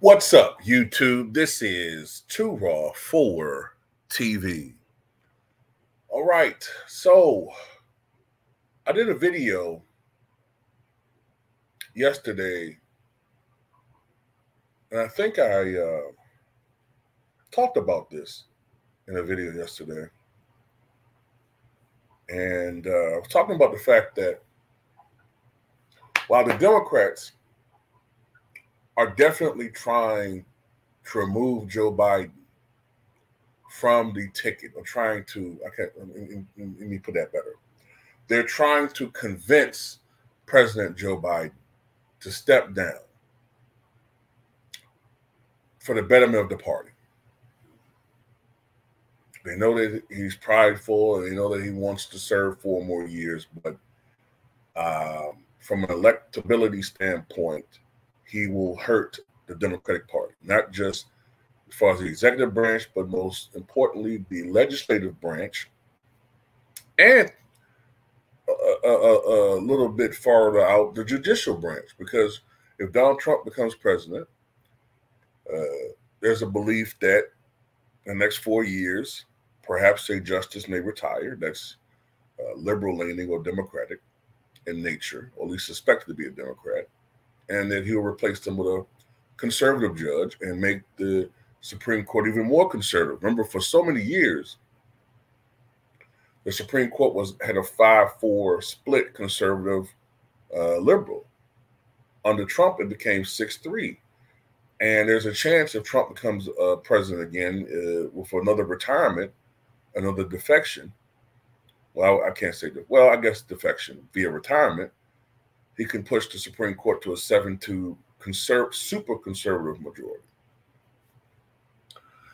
What's up, YouTube? This is Too Raw for TV. All right, so I did a video yesterday, and I think I talked about this in a video yesterday. And I was talking about the fact that while the Democrats are definitely trying to remove Joe Biden from the ticket, or trying to, let me put that better. They're trying to convince President Joe Biden to step down for the betterment of the party. They know that he's prideful, and they know that he wants to serve 4 more years, but from an electability standpoint, he will hurt the Democratic Party, not just as far as the executive branch, but most importantly, the legislative branch, and a little bit farther out, the judicial branch. Because if Donald Trump becomes president, there's a belief that in the next 4 years, perhaps a justice may retire that's liberal leaning or Democratic in nature, or at least suspected to be a Democrat, and that he'll replace them with a conservative judge and make the Supreme Court even more conservative. Remember, for so many years, the Supreme Court had a 5-4 split, conservative, liberal. Under Trump, it became 6-3. And there's a chance if Trump becomes president again for another retirement, another defection. Well, I can't say that. Well, I guess defection via retirement. He can push the Supreme Court to a 7-2 super conservative majority.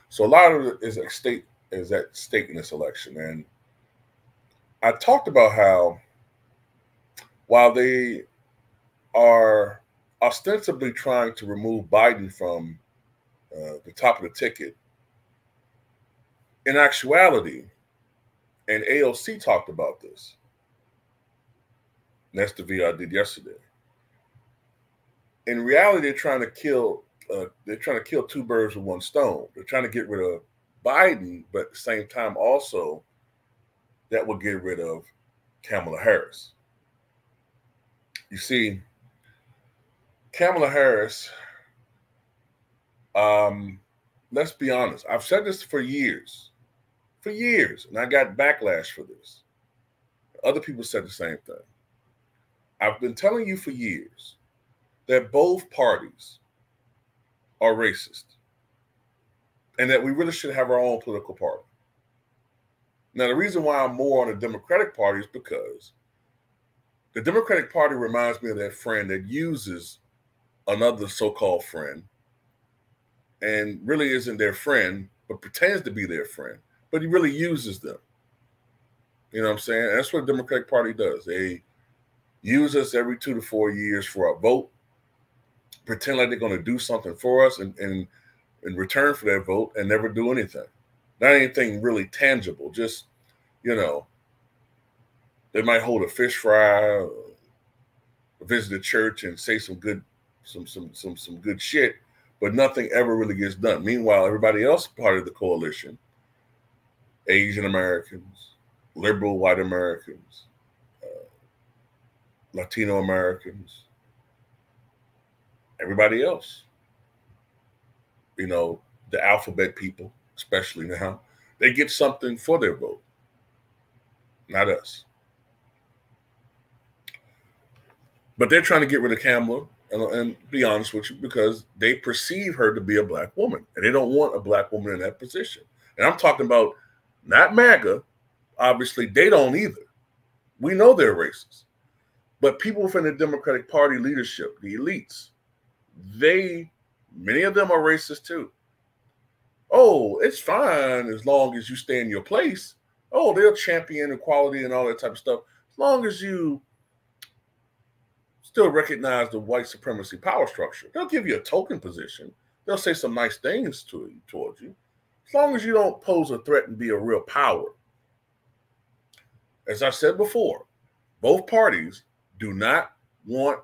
So a lot of it is at stake in this election. And I talked about how while they are ostensibly trying to remove Biden from the top of the ticket, in actuality, and AOC talked about this, and that's the video I did yesterday. In reality, they're trying to kill 2 birds with 1 stone. They're trying to get rid of Biden, but at the same time also that will get rid of Kamala Harris. You see, Kamala Harris, let's be honest, I've said this for years, and I got backlash for this. Other people said the same thing. I've been telling you for years that both parties are racist and that we really should have our own political party. Now, the reason why I'm more on the Democratic Party is because the Democratic Party reminds me of that friend that uses another so-called friend and really isn't their friend, but pretends to be their friend, but he really uses them. You know what I'm saying? And that's what the Democratic Party does. They use us every 2 to 4 years for a vote, pretend like they're going to do something for us and in return for that vote, and never do anything. Not anything really tangible. Just, you know, they might hold a fish fry, visit a church, and say some good shit, but nothing ever really gets done. Meanwhile, everybody else part of the coalition, Asian Americans, liberal white Americans, Latino Americans, everybody else, you know, the alphabet people, especially now, they get something for their vote, not us. But they're trying to get rid of Kamala, and be honest with you, because they perceive her to be a black woman, and they don't want a black woman in that position. And I'm talking about not MAGA. Obviously, they don't either. We know they're racist. But people within the Democratic Party leadership, the elites, many of them are racist too. Oh, it's fine as long as you stay in your place. Oh, they'll champion equality and all that type of stuff. As long as you still recognize the white supremacy power structure. They'll give you a token position. They'll say some nice things towards you. As long as you don't pose a threat and be a real power. As I said before, both parties do not want,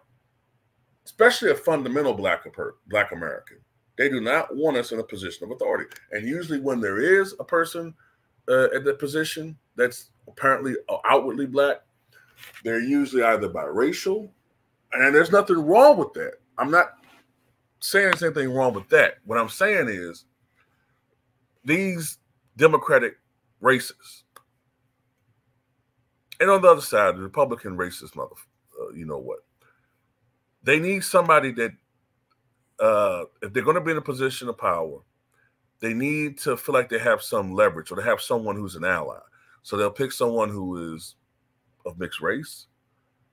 especially a fundamental black American, They do not want us in a position of authority. And usually when there is a person at the position that's apparently outwardly black, they're usually either biracial, and there's nothing wrong with that. I'm not saying there's anything wrong with that. What I'm saying is these Democratic racists, and on the other side, the Republican racist you know what? They need somebody that, if they're going to be in a position of power, they need to feel like they have some leverage, or they have someone who's an ally. So they'll pick someone who is of mixed race,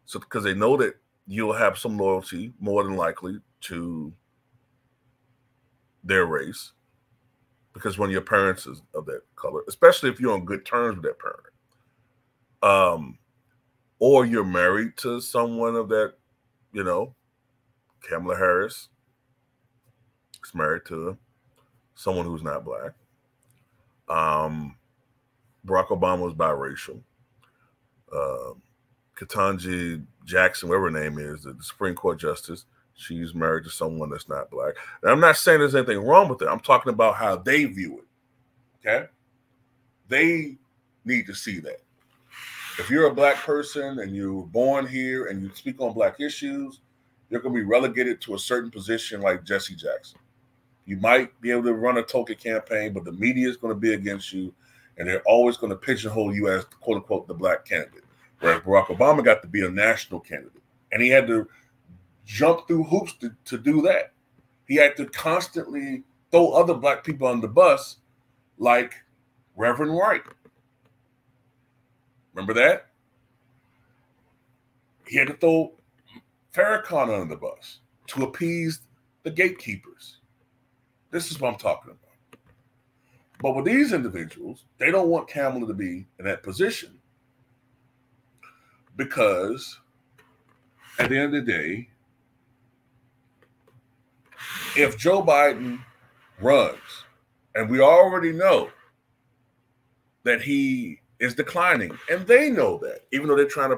so because they know that you'll have some loyalty, more than likely, to their race, because one of your parents is of that color, especially if you're on good terms with that parent. Or you're married to someone of that, you know, Kamala Harris is married to someone who's not black. Barack Obama was biracial. Ketanji Jackson, whatever her name is, the Supreme Court justice, she's married to someone that's not black. And I'm not saying there's anything wrong with it. I'm talking about how they view it. Okay? They need to see that. If you're a black person and you were born here and you speak on black issues, you're going to be relegated to a certain position like Jesse Jackson. You might be able to run a token campaign, but the media is going to be against you, and they're always going to pigeonhole you as, quote unquote, the black candidate. Whereas Barack Obama got to be a national candidate, and he had to jump through hoops to do that. He had to constantly throw other black people on the bus, like Reverend Wright. Remember that? He had to throw Farrakhan under the bus to appease the gatekeepers. This is what I'm talking about. But with these individuals, they don't want Kamala to be in that position, because at the end of the day, if Joe Biden runs, and we already know that he is declining, and they know that, even though they're trying to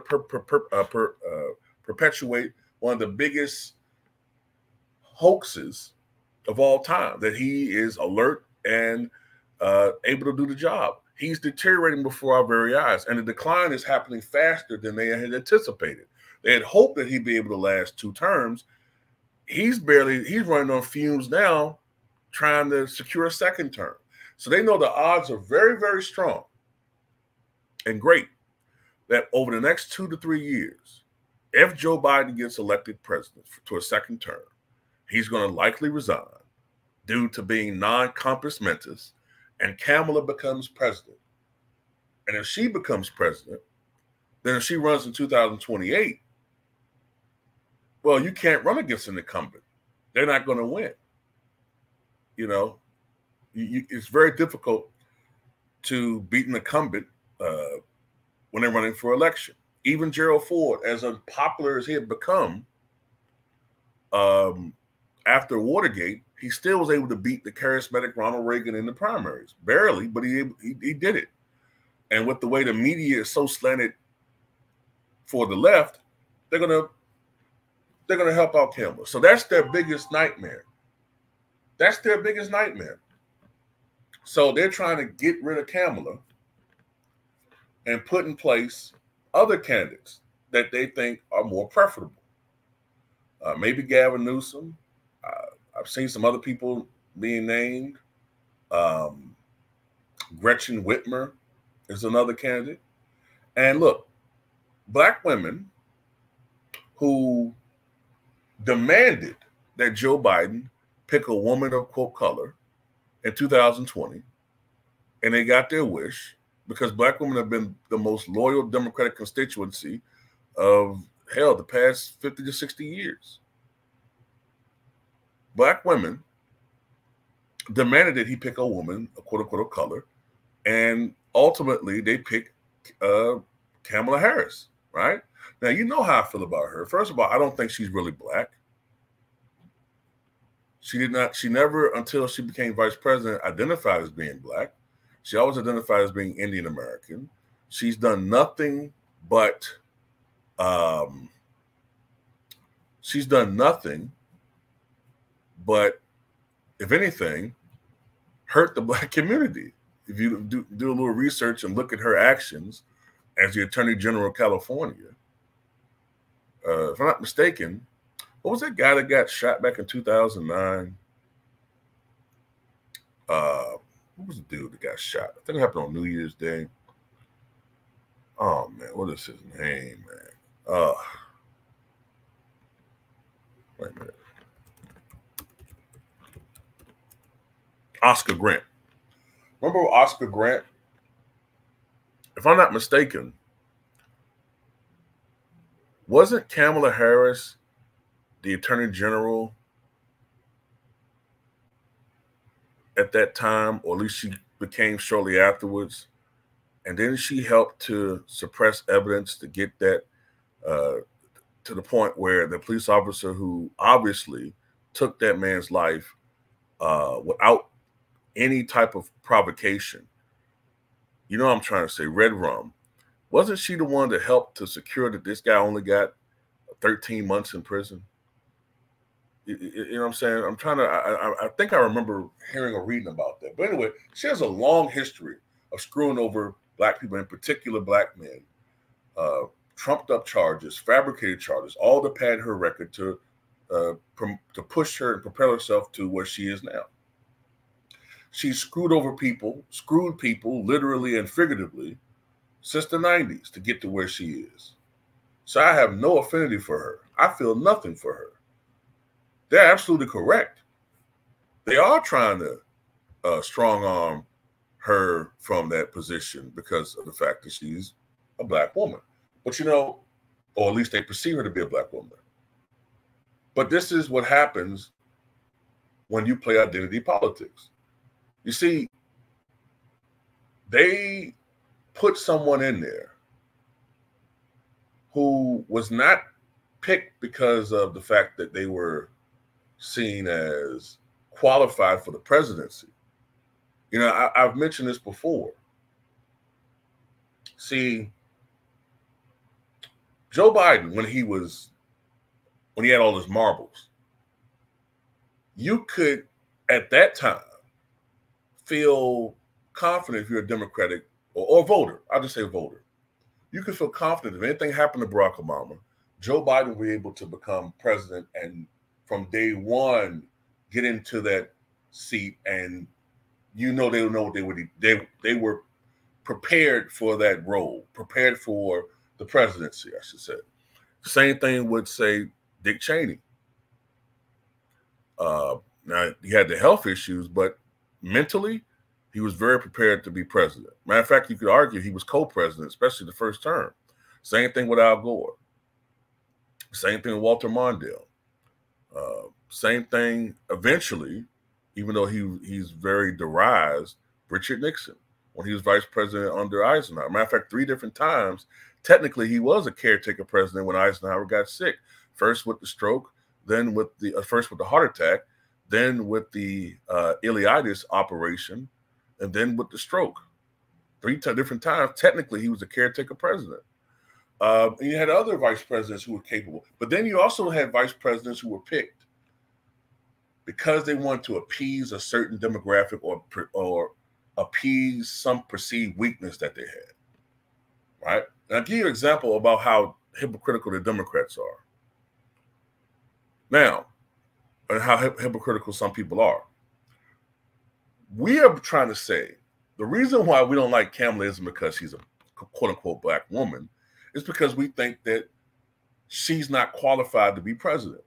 perpetuate one of the biggest hoaxes of all time, that he is alert and able to do the job. He's deteriorating before our very eyes, and the decline is happening faster than they had anticipated. They had hoped that he'd be able to last 2 terms. He's running on fumes now, trying to secure a 2nd term. So they know the odds are very, very strong and great that over the next 2 to 3 years, if Joe Biden gets elected president to a 2nd term, he's going to likely resign due to being non-compos mentis, and Kamala becomes president. And if she becomes president, then if she runs in 2028, well, you can't run against an incumbent. They're not going to win. You know, it's very difficult to beat an incumbent when they're running for election. Even Gerald Ford, as unpopular as he had become after Watergate, he still was able to beat the charismatic Ronald Reagan in the primaries. Barely, but he did it. And with the way the media is so slanted for the left, they're gonna help out Kamala. So that's their biggest nightmare. That's their biggest nightmare. So they're trying to get rid of Kamala and put in place other candidates that they think are more preferable. Maybe Gavin Newsom. I've seen some other people being named. Gretchen Whitmer is another candidate. And look, black women who demanded that Joe Biden pick a woman of, quote, color in 2020, and they got their wish, because black women have been the most loyal Democratic constituency of, hell, the past 50 to 60 years. Black women demanded that he pick a woman, a quote unquote color, and ultimately they picked Kamala Harris, right? Now, you know how I feel about her. First of all, I don't think she's really black. She never, until she became vice president, identified as being black. She always identified as being Indian American. She's done nothing but if anything, hurt the Black community. If you do a little research and look at her actions as the Attorney General of California, if I'm not mistaken, what was that guy that got shot back in 2009? What was the dude that got shot? I think it happened on New Year's Day. Oh man, what is his name, man? Wait a minute. Oscar Grant. Remember Oscar Grant? If I'm not mistaken, wasn't Kamala Harris the Attorney General at that time, or at least she became shortly afterwards? And then she helped to suppress evidence to get that to the point where the police officer who obviously took that man's life without any type of provocation, you know what I'm trying to say, Red Rum, wasn't she the one that helped to secure that this guy only got 13 months in prison? You know what I'm saying? I'm trying to, I think I remember hearing or reading about that. But anyway, she has a long history of screwing over Black people, in particular Black men, trumped up charges, fabricated charges, all to pad her record to push her and propel herself to where she is now. She's screwed people literally and figuratively since the 90s to get to where she is. So I have no affinity for her. I feel nothing for her. They're absolutely correct. They are trying to strong arm her from that position because of the fact that she's a Black woman. But you know, or at least they perceive her to be a Black woman. But this is what happens when you play identity politics. You see, they put someone in there who was not picked because of the fact that they were seen as qualified for the presidency. You know, I've mentioned this before. See, Joe Biden, when he had all his marbles, you could, at that time, feel confident if you're a Democratic or voter. I'll just say voter. You could feel confident if anything happened to Barack Obama, Joe Biden would be able to become president and from day one get into that seat, and you know they know what they were prepared for that role, prepared for the presidency, I should say. Same thing would say Dick Cheney. Now he had the health issues, but mentally he was very prepared to be president. Matter of fact, you could argue he was co-president, especially the first term. Same thing with Al Gore. Same thing with Walter Mondale. Same thing eventually, even though he's very derised, Richard Nixon, when he was vice president under Eisenhower. Matter of fact, 3 different times, technically he was a caretaker president when Eisenhower got sick. First with the stroke, then with first with the heart attack, then with the ileitis operation, and then with the stroke. 3 different times, technically he was a caretaker president. And you had other vice presidents who were capable. But then you also had vice presidents who were picked because they wanted to appease a certain demographic or appease some perceived weakness that they had, right? And I'll give you an example about how hypocritical the Democrats are. Now, and how hypocritical some people are. We are trying to say the reason why we don't like Kamala isn't because she's a quote-unquote Black woman. It's because we think that she's not qualified to be president.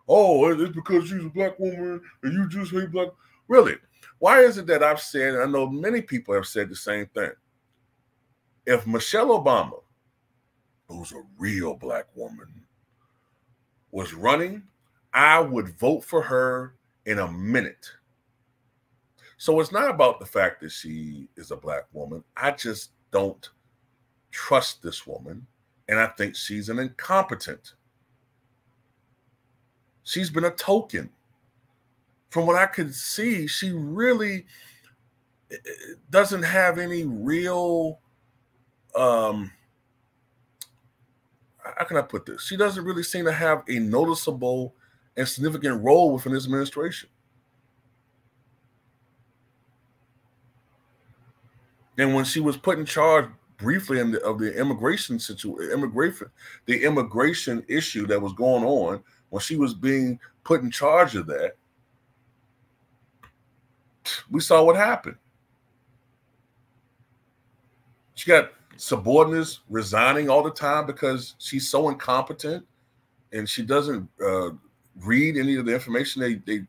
Oh, it's because she's a Black woman and you just hate Black. Really? Why is it that I've said, and I know many people have said the same thing. If Michelle Obama, who's a real Black woman, was running, I would vote for her in a minute. So it's not about the fact that she is a Black woman. I just don't trust this woman, and I think she's an incompetent. She's been a token. From what I could see, she really doesn't have any real, how can I put this? She doesn't really seem to have a noticeable and significant role within this administration. And when she was put in charge briefly of the immigration issue that was going on, when she was being put in charge of that, we saw what happened. She got subordinates resigning all the time because she's so incompetent and she doesn't read any of the information that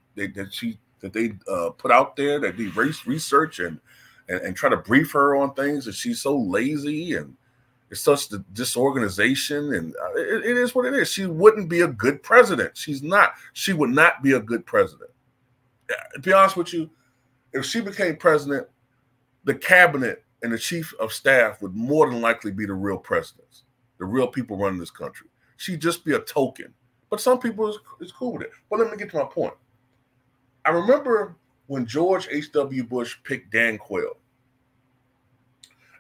they put out there, that they research and try to brief her on things, and she's so lazy and it's such the disorganization, and it is what it is. She wouldn't be a good president. She's not. She would not be a good president. To be honest with you, if she became president, the cabinet and the chief of staff would more than likely be the real presidents, the real people running this country. She'd just be a token. But some people is cool with it. But let me get to my point. I remember when George H.W. Bush picked Dan Quayle,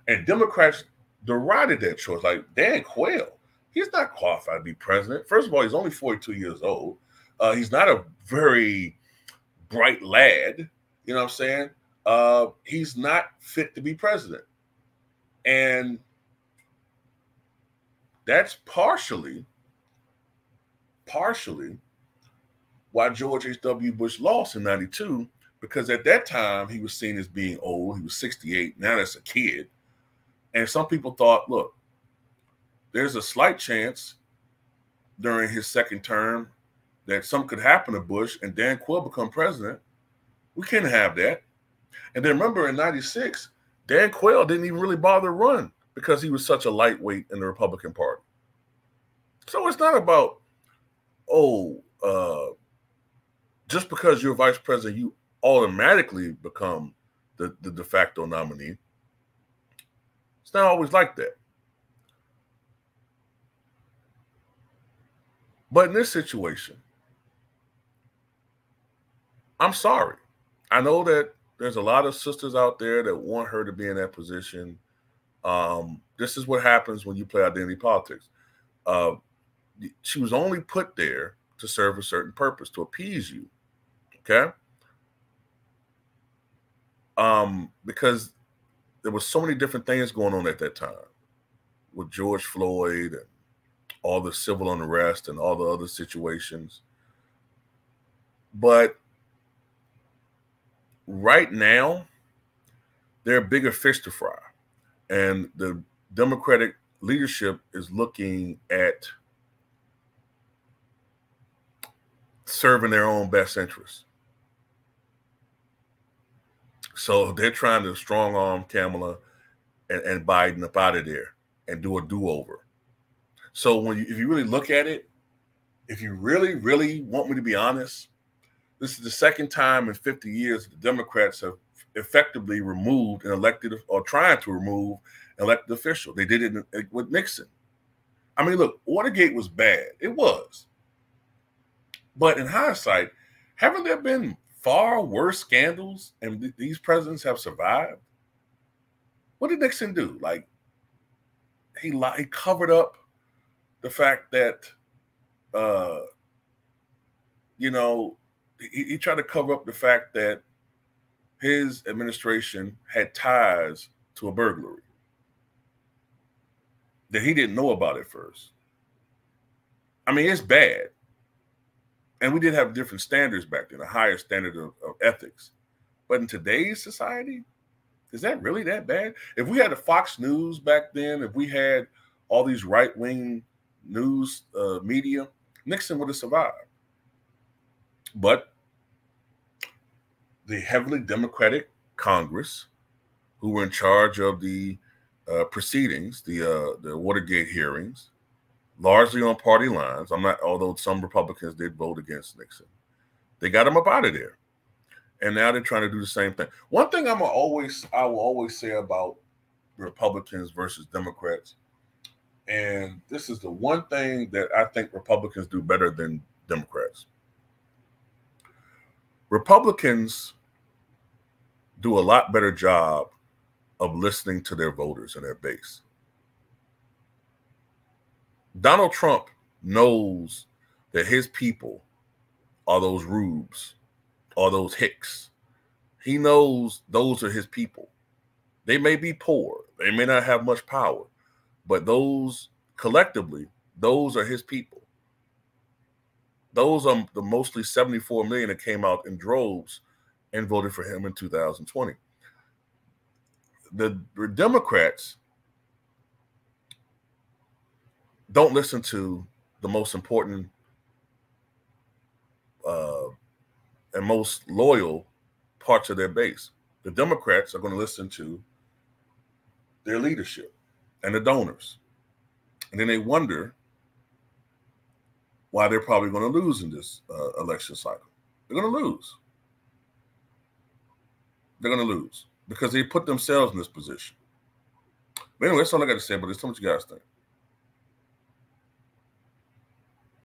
and Democrats derided that choice. Like, Dan Quayle, he's not qualified to be president. First of all, he's only 42 years old. He's not a very bright lad. You know what I'm saying? He's not fit to be president. And that's partially why George H.W. Bush lost in 92, because at that time he was seen as being old. He was 68. Now that's a kid. And some people thought, look, there's a slight chance during his second term that something could happen to Bush and Dan Quayle become president. We can't have that. And then remember in 96, Dan Quayle didn't even really bother to run because he was such a lightweight in the Republican Party. So it's not about, just because you're vice president, you automatically become the de facto nominee. It's not always like that. But in this situation, I'm sorry. I know that there's a lot of sisters out there that want her to be in that position. This is what happens when you play identity politics. She was only put there to serve a certain purpose, to appease you. Okay? Because there was so many different things going on at that time with George Floyd and all the civil unrest and all the other situations. But right now, there are bigger fish to fry. And the Democratic leadership is looking at serving their own best interests. So they're trying to strong arm Kamala and Biden up out of there and do a do-over. So if you really look at it, if you really, really want me to be honest, this is the second time in 50 years the Democrats have effectively removed an elected, or trying to remove an elected official. They did it with Nixon. I mean, look, Watergate was bad. It was. But in hindsight, haven't there been far worse scandals and these presidents have survived? What did Nixon do? Like, he covered up the fact that, he tried to cover up the fact that his administration had ties to a burglary that he didn't know about at first. I mean, it's bad. And we did have different standards back then, a higher standard of ethics. But in today's society, is that really that bad? If we had a Fox News back then, if we had all these right-wing news media, Nixon would have survived. But the heavily Democratic Congress, who were in charge of the proceedings, the Watergate hearings, largely on party lines. Although some Republicans did vote against Nixon, they got him up out of there, and now they're trying to do the same thing. One thing I will always say about Republicans versus Democrats, and this is the one thing that I think Republicans do better than Democrats. Republicans do a lot better job of listening to their voters and their base. Donald Trump knows that his people are those rubes, are those hicks. He knows those are his people. They may be poor. They may not have much power, but those collectively, those are his people. Those are the mostly 74 million that came out in droves and voted for him in 2020. The Democrats don't listen to the most important and most loyal parts of their base. The Democrats are going to listen to their leadership and the donors. And then they wonder why they're probably going to lose in this election cycle. They're going to lose. They're going to lose because they put themselves in this position. But anyway, that's all I got to say, but let's tell me what you guys think.